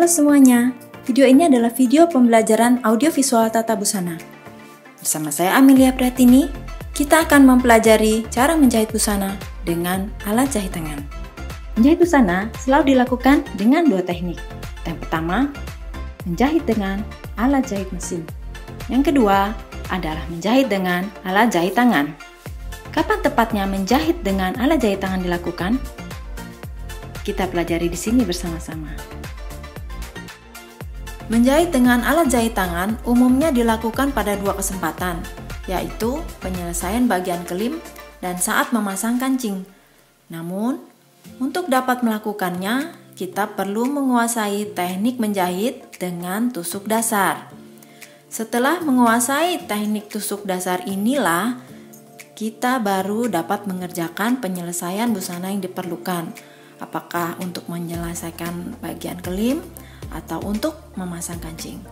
Halo semuanya, video ini adalah video pembelajaran audiovisual tata busana. Bersama saya Amelia Prihatini, kita akan mempelajari cara menjahit busana dengan alat jahit tangan. Menjahit busana selalu dilakukan dengan dua teknik. Yang pertama, menjahit dengan alat jahit mesin. Yang kedua adalah menjahit dengan alat jahit tangan. Kapan tepatnya menjahit dengan alat jahit tangan dilakukan? Kita pelajari di sini bersama-sama. Menjahit dengan alat jahit tangan umumnya dilakukan pada dua kesempatan, yaitu penyelesaian bagian kelim dan saat memasang kancing. Namun, untuk dapat melakukannya, kita perlu menguasai teknik menjahit dengan tusuk dasar. Setelah menguasai teknik tusuk dasar inilah, kita baru dapat mengerjakan penyelesaian busana yang diperlukan. Apakah untuk menyelesaikan bagian kelim atau untuk memasang kancing.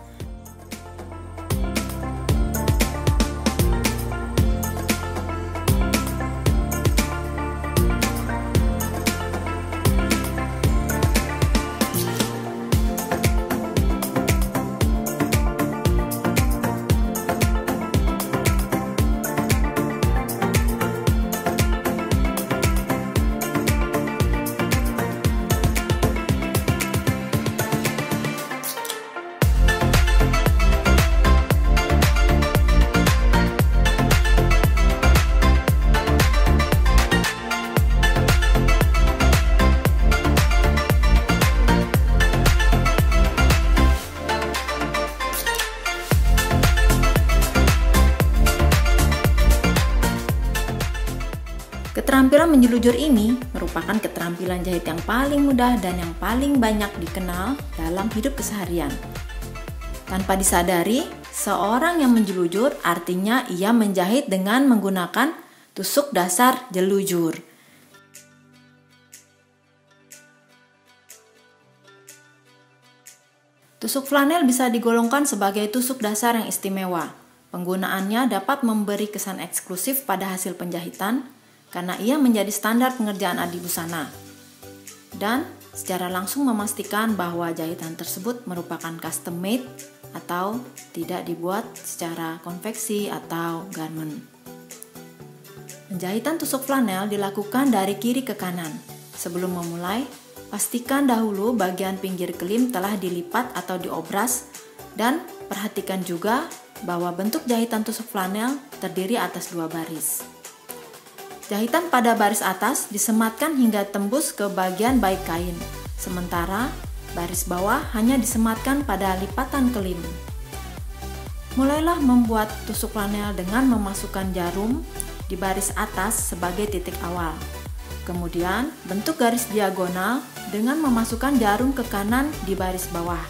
Keterampilan menjelujur ini merupakan keterampilan jahit yang paling mudah dan yang paling banyak dikenal dalam hidup keseharian. Tanpa disadari, seorang yang menjelujur artinya ia menjahit dengan menggunakan tusuk dasar jelujur. Tusuk flanel bisa digolongkan sebagai tusuk dasar yang istimewa. Penggunaannya dapat memberi kesan eksklusif pada hasil penjahitan, karena ia menjadi standar pengerjaan adi busana dan secara langsung memastikan bahwa jahitan tersebut merupakan custom made atau tidak dibuat secara konveksi atau garment. Penjahitan tusuk flanel dilakukan dari kiri ke kanan. Sebelum memulai, pastikan dahulu bagian pinggir kelim telah dilipat atau diobras dan perhatikan juga bahwa bentuk jahitan tusuk flanel terdiri atas dua baris. Jahitan pada baris atas disematkan hingga tembus ke bagian baik kain, sementara baris bawah hanya disematkan pada lipatan kelim. Mulailah membuat tusuk flanel dengan memasukkan jarum di baris atas sebagai titik awal. Kemudian bentuk garis diagonal dengan memasukkan jarum ke kanan di baris bawah.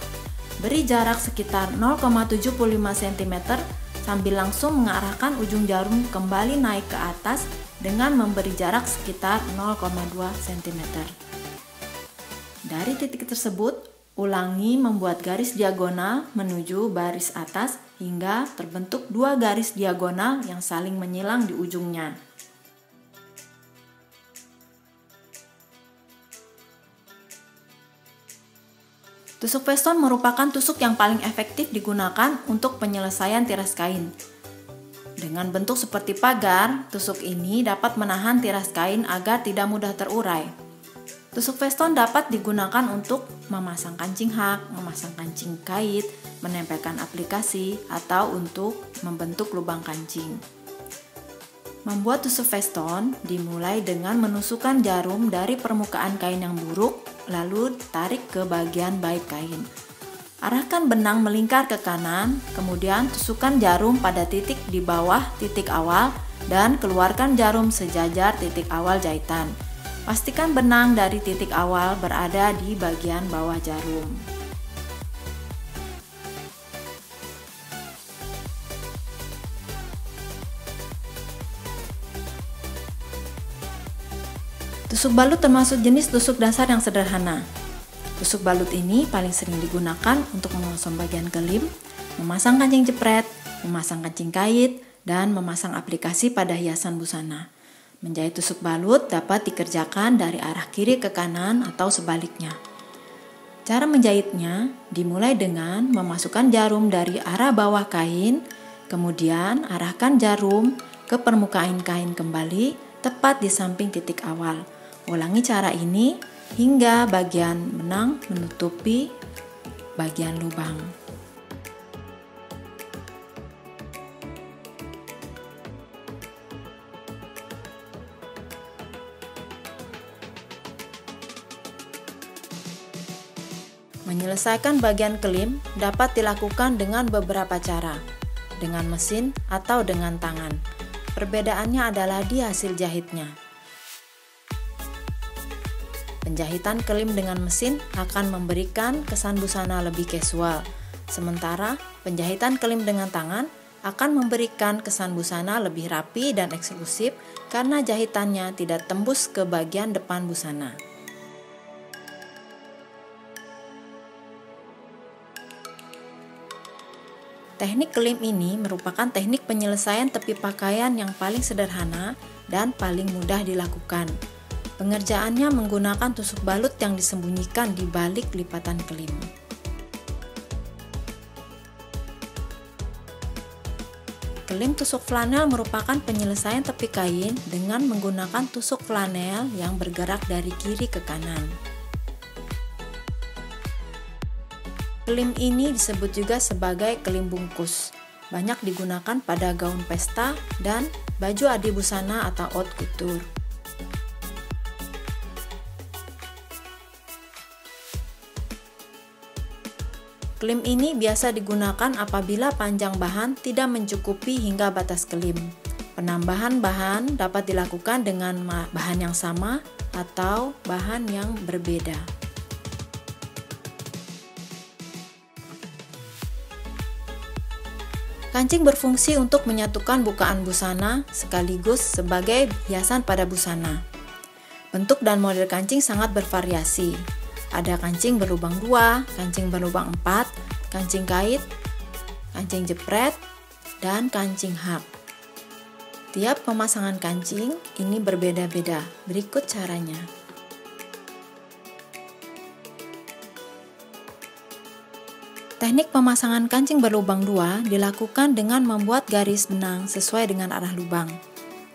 Beri jarak sekitar 0,75 cm sambil langsung mengarahkan ujung jarum kembali naik ke atas dengan memberi jarak sekitar 0,2 cm. Dari titik tersebut, ulangi membuat garis diagonal menuju baris atas hingga terbentuk dua garis diagonal yang saling menyilang di ujungnya. Tusuk veston merupakan tusuk yang paling efektif digunakan untuk penyelesaian tiras kain. Dengan bentuk seperti pagar, tusuk ini dapat menahan tiras kain agar tidak mudah terurai. Tusuk veston dapat digunakan untuk memasang kancing hak, memasang kancing kait, menempelkan aplikasi, atau untuk membentuk lubang kancing. Membuat tusuk veston dimulai dengan menusukkan jarum dari permukaan kain yang buruk, lalu tarik ke bagian baik kain. Arahkan benang melingkar ke kanan, kemudian tusukkan jarum pada titik di bawah titik awal dan keluarkan jarum sejajar titik awal jahitan. Pastikan benang dari titik awal berada di bagian bawah jarum. Tusuk balut termasuk jenis tusuk dasar yang sederhana. Tusuk balut ini paling sering digunakan untuk mengosong bagian kelim, memasang kancing jepret, memasang kancing kait, dan memasang aplikasi pada hiasan busana. Menjahit tusuk balut dapat dikerjakan dari arah kiri ke kanan atau sebaliknya. Cara menjahitnya dimulai dengan memasukkan jarum dari arah bawah kain, kemudian arahkan jarum ke permukaan kain kembali tepat di samping titik awal. Ulangi cara ini hingga bagian benang menutupi bagian lubang. Menyelesaikan bagian klim dapat dilakukan dengan beberapa cara, dengan mesin atau dengan tangan. Perbedaannya adalah di hasil jahitnya. Penjahitan klim dengan mesin akan memberikan kesan busana lebih casual, sementara penjahitan klim dengan tangan akan memberikan kesan busana lebih rapi dan eksklusif karena jahitannya tidak tembus ke bagian depan busana. Teknik klim ini merupakan teknik penyelesaian tepi pakaian yang paling sederhana dan paling mudah dilakukan. Pengerjaannya menggunakan tusuk balut yang disembunyikan di balik lipatan klim. Klim tusuk flanel merupakan penyelesaian tepi kain dengan menggunakan tusuk flanel yang bergerak dari kiri ke kanan. Klim ini disebut juga sebagai klim bungkus. Banyak digunakan pada gaun pesta dan baju adi busana atau haute couture. Klim ini biasa digunakan apabila panjang bahan tidak mencukupi hingga batas klim. Penambahan bahan dapat dilakukan dengan bahan yang sama atau bahan yang berbeda. Kancing berfungsi untuk menyatukan bukaan busana sekaligus sebagai hiasan pada busana. Bentuk dan model kancing sangat bervariasi. Ada kancing berlubang 2, kancing berlubang 4, kancing kait, kancing jepret, dan kancing hak. Tiap pemasangan kancing ini berbeda-beda. Berikut caranya. Teknik pemasangan kancing berlubang 2 dilakukan dengan membuat garis benang sesuai dengan arah lubang.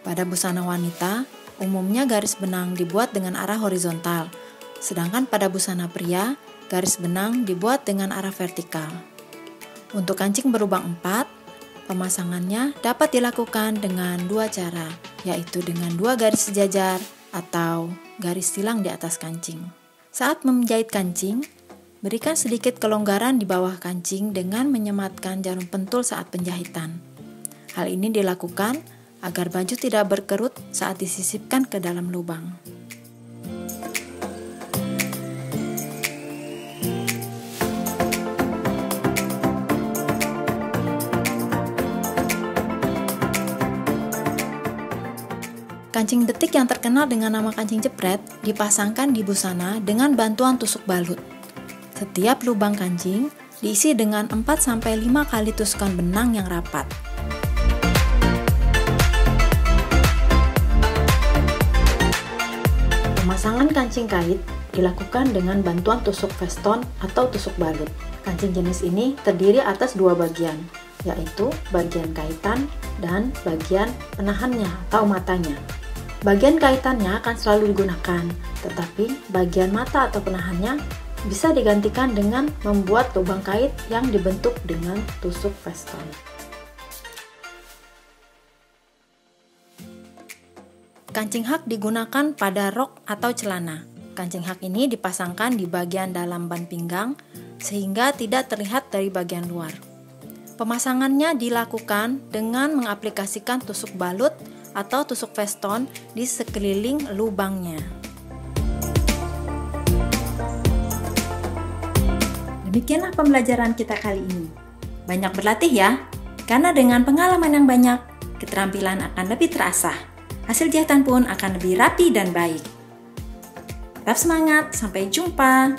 Pada busana wanita, umumnya garis benang dibuat dengan arah horizontal, sedangkan pada busana pria, garis benang dibuat dengan arah vertikal. Untuk kancing berlubang 4, pemasangannya dapat dilakukan dengan dua cara, yaitu dengan 2 garis sejajar atau garis silang di atas kancing. Saat menjahit kancing, berikan sedikit kelonggaran di bawah kancing dengan menyematkan jarum pentul saat penjahitan. Hal ini dilakukan agar baju tidak berkerut saat disisipkan ke dalam lubang. Kancing detik yang terkenal dengan nama kancing jepret dipasangkan di busana dengan bantuan tusuk balut. Setiap lubang kancing diisi dengan 4-5 kali tusukan benang yang rapat. Pemasangan kancing kait dilakukan dengan bantuan tusuk veston atau tusuk balut. Kancing jenis ini terdiri atas 2 bagian, yaitu bagian kaitan dan bagian penahannya atau matanya. Bagian kaitannya akan selalu digunakan, tetapi bagian mata atau penahannya bisa digantikan dengan membuat lubang kait yang dibentuk dengan tusuk veston. Kancing hak digunakan pada rok atau celana. Kancing hak ini dipasangkan di bagian dalam ban pinggang sehingga tidak terlihat dari bagian luar. Pemasangannya dilakukan dengan mengaplikasikan tusuk balut atau tusuk veston di sekeliling lubangnya. Demikianlah pembelajaran kita kali ini. Banyak berlatih ya, karena dengan pengalaman yang banyak, keterampilan akan lebih terasah. Hasil jahitan pun akan lebih rapi dan baik. Tetap semangat, sampai jumpa!